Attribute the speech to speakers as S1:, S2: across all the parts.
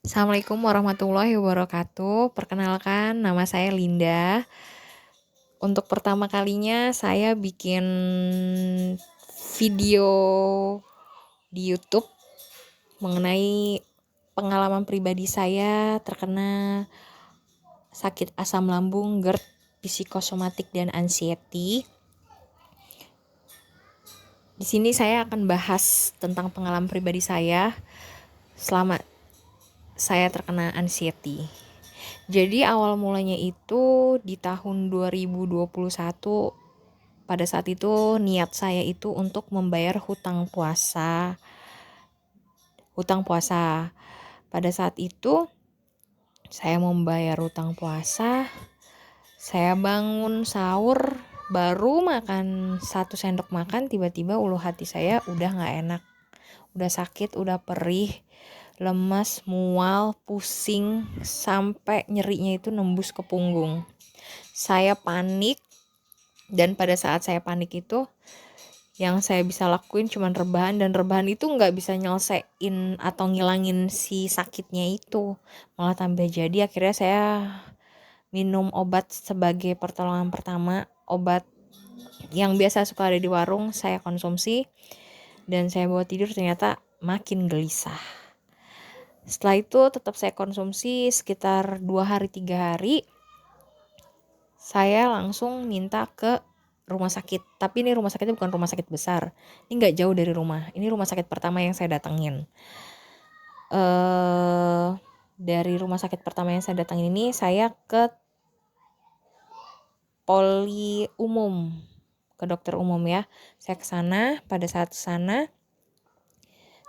S1: Assalamualaikum warahmatullahi wabarakatuh. Perkenalkan, nama saya Linda. Untuk pertama kalinya saya bikin video di YouTube mengenai pengalaman pribadi saya terkena sakit asam lambung, GERD, psikosomatik dan anxiety. Di sini saya akan bahas tentang pengalaman pribadi saya selama saya terkena anxiety. Jadi awal mulanya itu di tahun 2021, pada saat itu niat saya itu untuk membayar hutang puasa. Pada saat itu saya membayar hutang puasa, saya bangun sahur, baru makan 1 sendok makan, tiba-tiba ulu hati saya udah gak enak. Udah sakit, udah perih, lemas, mual, pusing, sampai nyerinya itu nembus ke punggung. Saya panik, dan pada saat saya panik itu yang saya bisa lakuin cuma rebahan, dan rebahan itu gak bisa nyelesain atau ngilangin si sakitnya itu, malah tambah jadi. Akhirnya saya minum obat sebagai pertolongan pertama, obat yang biasa suka ada di warung saya konsumsi, dan saya bawa tidur, ternyata makin gelisah. Setelah itu tetap saya konsumsi sekitar 2-3 hari, saya langsung minta ke rumah sakit. Tapi ini rumah sakitnya bukan rumah sakit besar, ini gak jauh dari rumah. Ini rumah sakit pertama yang saya datengin. Dari rumah sakit pertama yang saya datengin ini, saya ke poli umum, ke dokter umum ya. Saya ke sana. Pada saat sana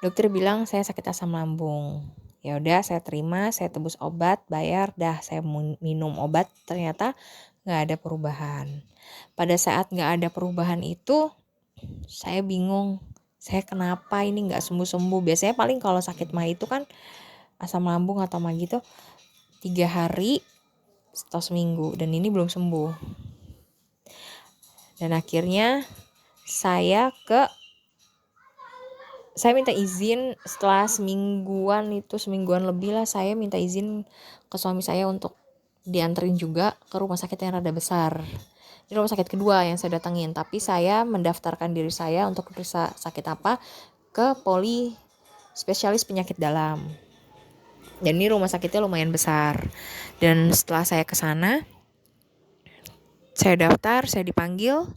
S1: dokter bilang saya sakit asam lambung. Ya udah, saya terima, saya tebus obat, bayar, dah saya minum obat, ternyata nggak ada perubahan. Pada saat nggak ada perubahan itu, saya bingung, saya kenapa ini nggak sembuh-sembuh. Biasanya paling kalau sakit mah itu kan asam lambung atau mah gitu 3 hari atau seminggu, dan ini belum sembuh. Dan akhirnya saya minta izin setelah semingguan lebih lah, saya minta izin ke suami saya untuk dianterin juga ke rumah sakit yang rada besar. Ini rumah sakit kedua yang saya datengin, tapi saya mendaftarkan diri saya untuk periksa sakit apa ke poli spesialis penyakit dalam. Dan ini rumah sakitnya lumayan besar. Dan setelah saya ke sana, saya daftar, saya dipanggil,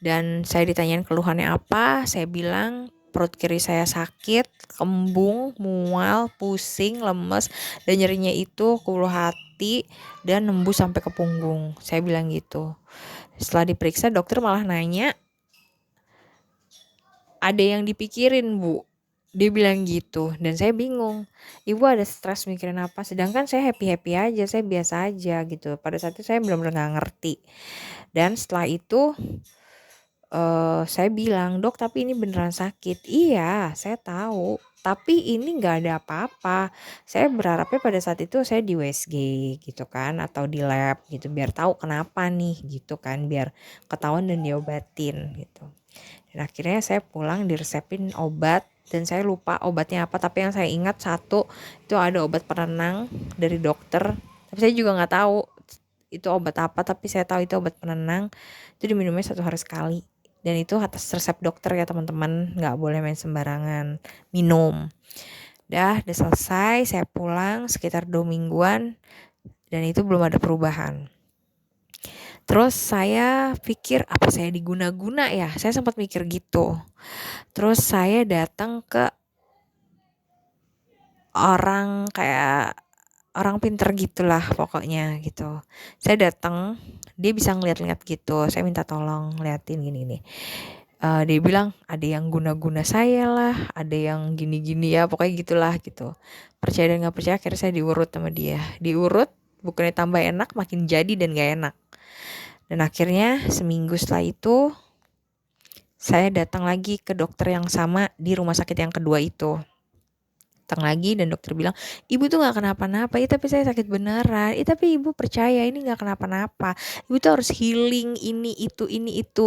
S1: dan saya ditanyain keluhannya apa. Saya bilang perut kiri saya sakit, kembung, mual, pusing, lemes, dan nyerinya itu ke ulu hati dan nembus sampai ke punggung. Saya bilang gitu. Setelah diperiksa, dokter malah nanya, ada yang dipikirin bu? Dia bilang gitu. Dan saya bingung, ibu ada stres mikirin apa? Sedangkan saya happy-happy aja, saya biasa aja gitu. Pada saat itu saya benar-benar gak ngerti. Dan setelah itu saya bilang, dok tapi ini beneran sakit. Iya, saya tahu, tapi ini gak ada apa-apa. Saya berharapnya pada saat itu saya di USG gitu kan, atau di lab gitu, biar tahu kenapa nih gitu kan, biar ketahuan dan diobatin gitu. Dan akhirnya saya pulang diresepin obat, dan saya lupa obatnya apa, tapi yang saya ingat satu itu ada obat penenang dari dokter, tapi saya juga gak tahu itu obat apa, tapi saya tahu itu obat penenang. Itu diminumnya 1 hari sekali, dan itu atas resep dokter ya teman-teman, gak boleh main sembarangan minum. Udah selesai, saya pulang sekitar 2 mingguan, dan itu belum ada perubahan. Terus saya pikir, apa saya diguna-guna ya? Saya sempat mikir gitu. Terus saya datang ke orang pinter gitulah pokoknya gitu. Saya datang, dia bisa ngeliat-liat gitu. Saya minta tolong liatin gini. Dia bilang ada yang guna-guna saya lah, ada yang gini-gini ya, pokoknya gitulah gitu. Percaya dan gak percaya, akhirnya saya diurut sama dia. Diurut, bukannya tambah enak, makin jadi dan gak enak. Dan akhirnya seminggu setelah itu, saya datang lagi ke dokter yang sama di rumah sakit yang kedua itu. datang lagi dan dokter bilang, ibu tuh nggak kenapa-napa. Tapi saya sakit beneran. Tapi ibu percaya ini nggak kenapa-napa. Ibu tuh harus healing ini itu.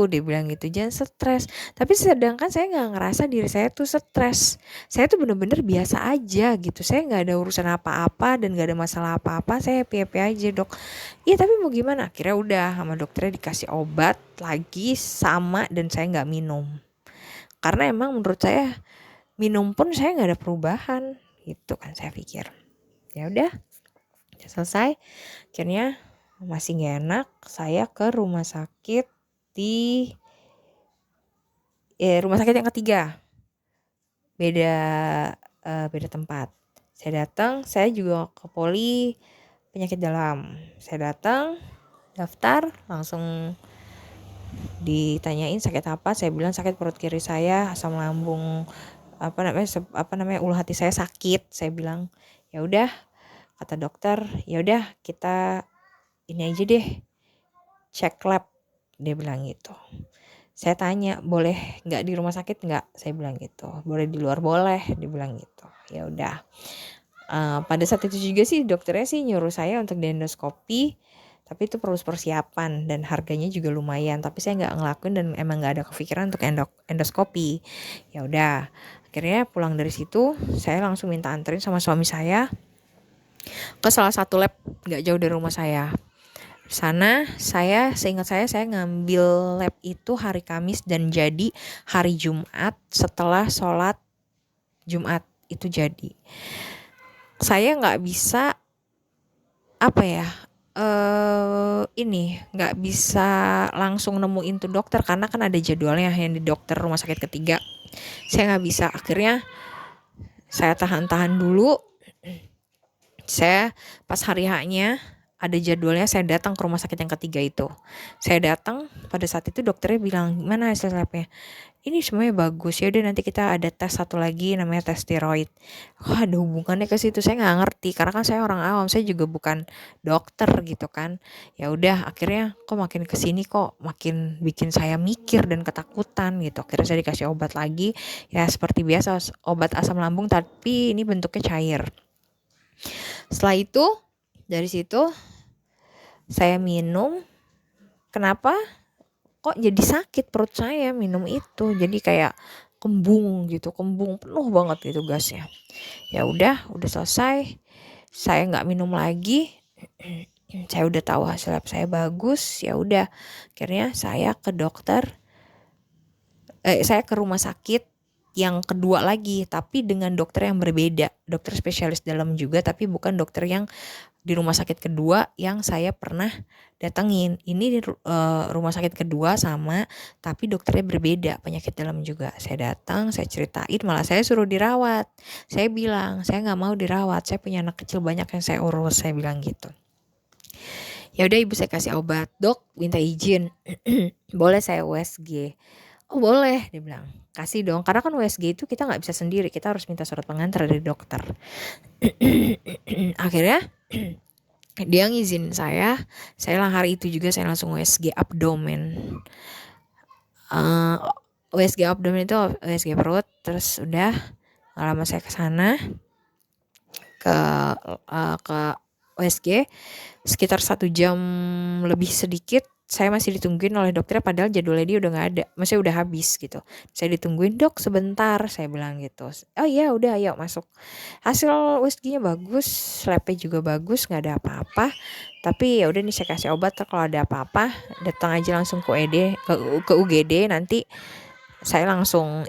S1: Dia bilang gitu, jangan stres. Tapi sedangkan saya nggak ngerasa diri saya tuh stres. Saya tuh bener-bener biasa aja gitu. Saya nggak ada urusan apa-apa dan nggak ada masalah apa-apa. Saya happy aja, dok. Iya, tapi mau gimana? Akhirnya udah sama dokternya dikasih obat lagi sama, dan saya nggak minum. Karena emang menurut saya minum pun saya nggak ada perubahan gitu kan, saya pikir. Ya udah, selesai. Akhirnya masih nggak enak, saya ke rumah sakit di rumah sakit yang ketiga, beda tempat. Saya datang, saya juga ke poli penyakit dalam. Saya datang, daftar, langsung ditanyain sakit apa. Saya bilang sakit perut kiri saya, asam lambung, ulu hati saya sakit. Saya bilang, ya udah, kata dokter, ya udah kita ini aja deh, cek lab. Dia bilang gitu. Saya tanya, boleh nggak di rumah sakit nggak? Saya bilang gitu. Boleh di luar, boleh. Dia bilang gitu. Ya udah. Pada saat itu juga sih dokternya sih nyuruh saya untuk diendoskopi, tapi itu perlu persiapan dan harganya juga lumayan. Tapi saya nggak ngelakuin dan emang nggak ada kepikiran untuk endoskopi. Ya udah. Akhirnya pulang dari situ, saya langsung minta anterin sama suami saya ke salah satu lab nggak jauh dari rumah saya. Sana seingat saya ngambil lab itu hari Kamis dan jadi hari Jumat setelah sholat Jumat itu jadi. Saya nggak bisa nggak bisa langsung nemuin tuh dokter karena kan ada jadwalnya yang di dokter rumah sakit ketiga. Saya nggak bisa. Akhirnya saya tahan dulu. Saya pas hari H-nya ada jadwalnya, saya datang ke rumah sakit yang ketiga itu. Saya datang, pada saat itu dokternya bilang, gimana hasil labnya? Ini semuanya bagus, ya udah nanti kita ada tes satu lagi namanya tes tiroid. Wah, ada hubungannya ke situ, saya nggak ngerti karena kan saya orang awam, saya juga bukan dokter gitu kan. Ya udah, akhirnya kok makin kesini kok makin bikin saya mikir dan ketakutan gitu. Akhirnya saya dikasih obat lagi, ya seperti biasa obat asam lambung tapi ini bentuknya cair. Setelah itu dari situ saya minum. Kenapa? Kok jadi sakit perut saya minum itu, jadi kayak kembung penuh banget gitu gasnya. Ya udah selesai, saya nggak minum lagi. Saya udah tahu hasil lab saya bagus. Ya udah, akhirnya saya ke rumah sakit yang kedua lagi, tapi dengan dokter yang berbeda, dokter spesialis dalam juga, tapi bukan dokter yang di rumah sakit kedua yang saya pernah datengin. Ini rumah sakit kedua sama, tapi dokternya berbeda, penyakit dalam juga. Saya datang, saya ceritain, malah saya suruh dirawat. Saya bilang, saya nggak mau dirawat, saya punya anak kecil banyak yang saya urus, saya bilang gitu. Ya udah ibu, saya kasih obat. Dok, minta izin, boleh saya USG? Oh boleh, dia bilang. Kasih dong, karena kan USG itu kita nggak bisa sendiri, kita harus minta surat pengantar dari dokter. Akhirnya dia ngizinin saya hari itu juga saya langsung USG abdomen. USG abdomen itu USG perut. Terus udah gak lama saya kesana ke USG sekitar 1 jam lebih sedikit. Saya masih ditungguin oleh dokternya padahal jadwalnya dia udah gak ada, maksudnya udah habis gitu. Saya ditungguin, dok sebentar, saya bilang gitu. Oh iya udah, ayo masuk. Hasil USG-nya bagus, labnya juga bagus, gak ada apa-apa. Tapi ya udah nih saya kasih obat, kalau ada apa-apa datang aja langsung ke UGD, nanti saya langsung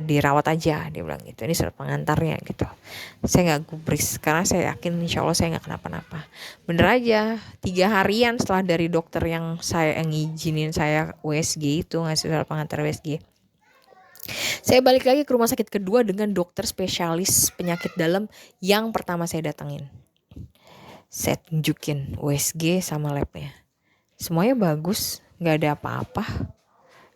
S1: dirawat aja, dia bilang gitu. Ini surat pengantarnya gitu. Saya nggak gubris karena saya yakin insya Allah saya nggak kenapa-napa. Bener aja, 3 harian setelah dari dokter yang ngizinin saya USG itu, ngasih surat pengantar USG, saya balik lagi ke rumah sakit kedua dengan dokter spesialis penyakit dalam yang pertama saya datengin. Saya tunjukin USG sama labnya, semuanya bagus, nggak ada apa-apa.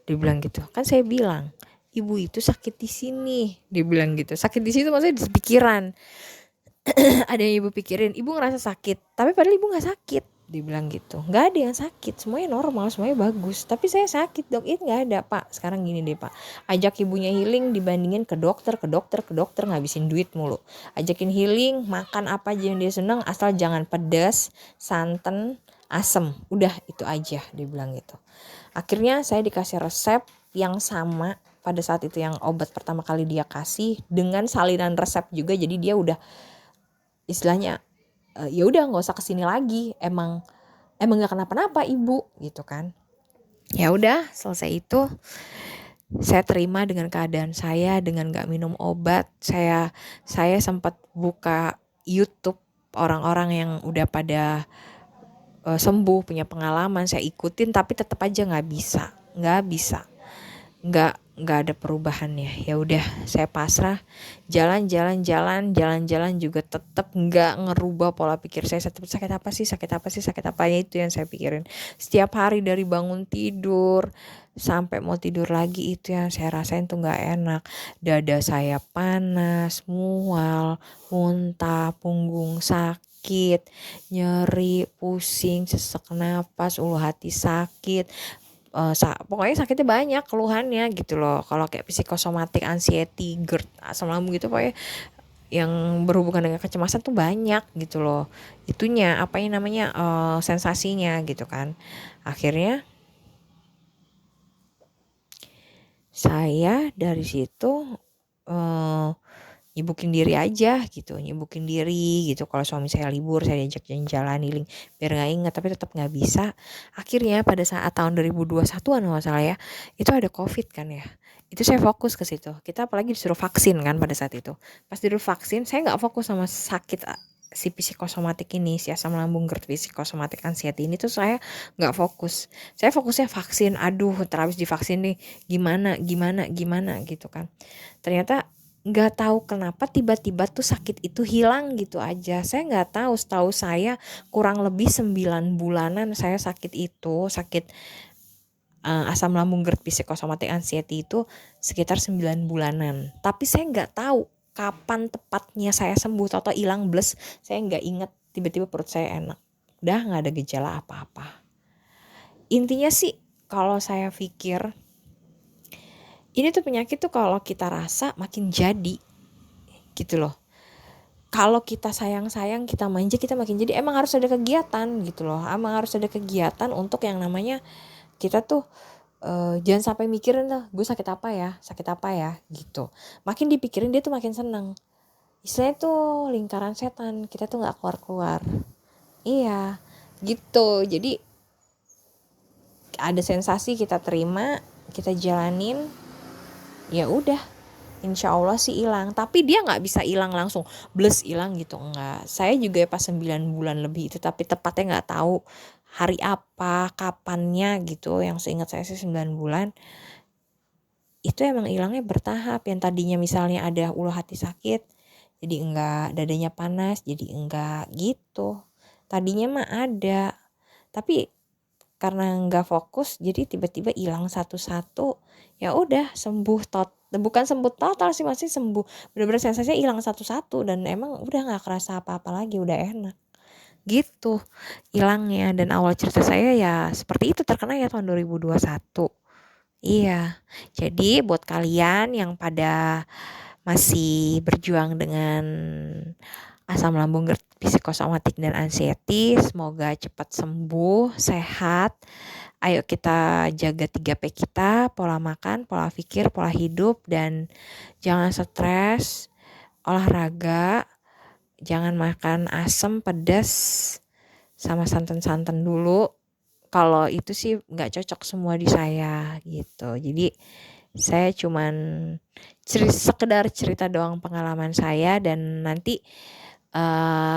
S1: Dia bilang gitu. Kan saya bilang, ibu itu sakit di sini. Dia bilang gitu. Sakit di situ maksudnya di pikiran. Ada yang ibu pikirin, ibu ngerasa sakit, tapi padahal ibu nggak sakit. Dibilang gitu, nggak ada yang sakit, semuanya normal, semuanya bagus. Tapi saya sakit dok, ini nggak ada pak. Sekarang gini deh pak, ajak ibunya healing dibandingin ke dokter, ngabisin duit mulu. Ajakin healing, makan apa aja yang dia seneng, asal jangan pedas, santan, asem, udah itu aja, dia bilang gitu. Akhirnya saya dikasih resep yang sama pada saat itu yang obat pertama kali dia kasih, dengan salinan resep juga. Jadi dia udah istilahnya ya udah nggak usah kesini lagi, emang nggak kenapa-napa ibu gitu kan. Ya udah selesai itu, saya terima dengan keadaan saya, dengan nggak minum obat. Saya sempat buka YouTube orang-orang yang udah pada sembuh, punya pengalaman, saya ikutin, tapi tetap aja nggak bisa, nggak ada perubahannya. Ya udah saya pasrah, jalan juga tetap nggak ngerubah pola pikir saya. Tetap sakit apa itu yang saya pikirin setiap hari, dari bangun tidur sampai mau tidur lagi. Itu yang saya rasain tuh nggak enak. Dada saya panas, mual, muntah, punggung sakit, nyeri, pusing, sesak napas, ulu hati sakit. Pokoknya sakitnya banyak keluhannya gitu loh. Kalau kayak psikosomatik, anxiety, GERD, asam lambung gitu, pokoknya yang berhubungan dengan kecemasan tuh banyak gitu loh. Itunya apa yang namanya sensasinya gitu kan. Akhirnya saya dari situ nyibukin diri aja gitu, kalau suami saya libur saya diajak jalan-jalan healing biar nggak ingat, tapi tetap nggak bisa. Akhirnya pada saat tahun 2021 an masalah ya, itu ada covid kan ya, itu saya fokus ke situ. Kita apalagi disuruh vaksin kan pada saat itu. Pas disuruh vaksin saya nggak fokus sama sakit si psikosomatik ini, si asam lambung, GERD, psikosomatik, anxiety ini tuh saya nggak fokus. Saya fokusnya vaksin. Aduh, terhabis divaksin nih, gimana gitu kan. Ternyata nggak tahu kenapa tiba-tiba tuh sakit itu hilang gitu aja. Saya nggak tahu, setahu saya kurang lebih 9 bulanan saya sakit itu, sakit asam lambung, GERD, psikosomatik, anxiety itu sekitar 9 bulanan. Tapi saya nggak tahu kapan tepatnya saya sembuh, atau hilang bles. Saya nggak inget, tiba-tiba perut saya enak, udah nggak ada gejala apa-apa. Intinya sih kalau saya pikir ini tuh penyakit tuh kalau kita rasa makin jadi gitu loh. Kalau kita sayang-sayang, kita manja, kita makin jadi. Emang harus ada kegiatan gitu loh. Emang harus ada kegiatan untuk yang namanya kita tuh jangan sampai mikirin lah, gue sakit apa ya gitu. Makin dipikirin dia tuh makin seneng. Istilahnya tuh lingkaran setan, kita tuh nggak keluar-keluar. Iya, gitu. Jadi ada sensasi kita terima, kita jalanin, ya udah. Insya Allah sih hilang, tapi dia nggak bisa hilang langsung bles hilang gitu, enggak. Saya juga pas 9 bulan lebih itu, tapi tepatnya nggak tahu hari apa, kapannya gitu. Yang seingat saya sih 9 bulan. Itu emang hilangnya bertahap. Yang tadinya misalnya ada ulu hati sakit, jadi enggak, dadanya panas, jadi enggak gitu. Tadinya mah ada, tapi karena nggak fokus jadi tiba-tiba hilang satu-satu. Ya udah sembuh bukan sembuh total sih, masih sembuh bener-bener, sensasinya hilang satu-satu, dan emang udah nggak kerasa apa-apa lagi, udah enak gitu hilangnya. Dan awal cerita saya ya seperti itu, terkena ya tahun 2021. Iya, jadi buat kalian yang pada masih berjuang dengan asam lambung, GERD, psikosomatik, dan anxiety, semoga cepat sembuh, sehat. Ayo kita jaga 3P kita, pola makan, pola pikir, pola hidup, dan jangan stres, olahraga, jangan makan asam, pedas, sama santan-santan dulu. Kalau itu sih nggak cocok semua di saya gitu. Jadi saya cuman sekedar cerita doang pengalaman saya, dan nanti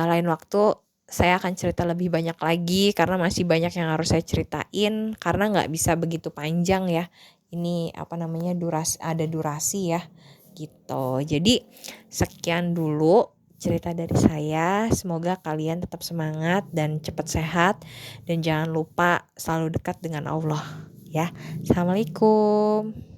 S1: lain waktu saya akan cerita lebih banyak lagi, karena masih banyak yang harus saya ceritain, karena nggak bisa begitu panjang ya. Ini ada durasi ya gitu. Jadi sekian dulu cerita dari saya. Semoga kalian tetap semangat dan cepat sehat, dan jangan lupa selalu dekat dengan Allah ya. Assalamualaikum.